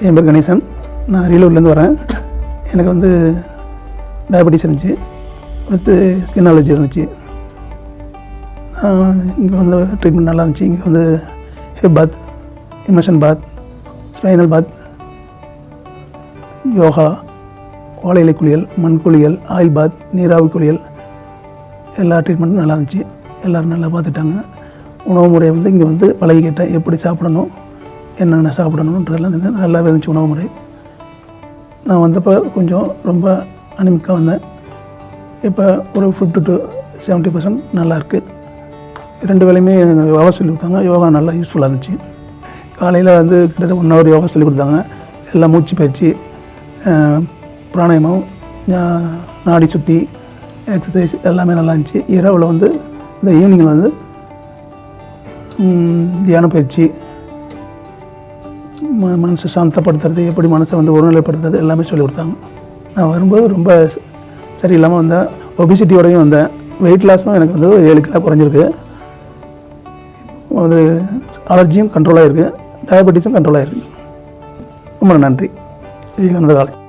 என் பேர் கணேசன். நான் அரியலூர்லேருந்து வரேன். எனக்கு வந்து டயபெட்டிஸ் இருந்துச்சு, அடுத்து ஸ்கின் அலர்ஜி இருந்துச்சு. இங்கே வந்து ட்ரீட்மெண்ட் நல்லா இருந்துச்சு. இங்கே வந்து ஹெப் பாத், இமர்ஷன் பாத், ஸ்பைனல் பாத், யோகா, வாழை இலை குளியல், மண் குளியல், ஆயில் பாத், நீராவி குளியல், எல்லா ட்ரீட்மெண்ட்டும் நல்லா இருந்துச்சு. எல்லோரும் நல்லா பார்த்துட்டாங்க. உணவு முறையை வந்து இங்கே வந்து பழகிக்கிட்டேன். எப்படி சாப்பிடணும், என்னென்ன சாப்பிடணுன்றதெல்லாம் நல்லாவே இருந்துச்சு உணவு முறை. நான் வந்தப்போ கொஞ்சம் ரொம்ப அனிமிக்காக வந்தேன். இப்போ ஒரு 50 to 70% நல்லாயிருக்கு. 2 வேளையுமே யோகா சொல்லி கொடுத்தாங்க. யோகா நல்லா யூஸ்ஃபுல்லாக இருந்துச்சு. காலையில் வந்து கிட்டத்தட்ட 1 hour யோகா சொல்லி கொடுத்தாங்க. எல்லாம் மூச்சு பயிற்சி, பிராணாயாமம், நாடி சுற்றி, எக்ஸசைஸ் எல்லாமே நல்லா இருந்துச்சு. இரவில் வந்து இந்த ஈவினிங்கில் வந்து தியான பயிற்சி, மனசை சாந்தப்படுத்துறது, எப்படி மனசை வந்து ஒருநிலைப்படுத்துறது எல்லாமே சொல்லிக் கொடுத்தாங்க. நான் வரும்போது ரொம்ப சரியில்லாமல் வந்தேன். ஒபிசிட்டியோடையும் வந்தேன். வெயிட் லாஸும் எனக்கு வந்து 7 கிலோ குறைஞ்சிருக்கு. அது அலர்ஜியும் கண்ட்ரோலாக இருக்குது, டயபெட்டிஸும் கண்ட்ரோலாக இருக்குது. ரொம்ப நன்றி. விவேகானந்தா காலேஜ்.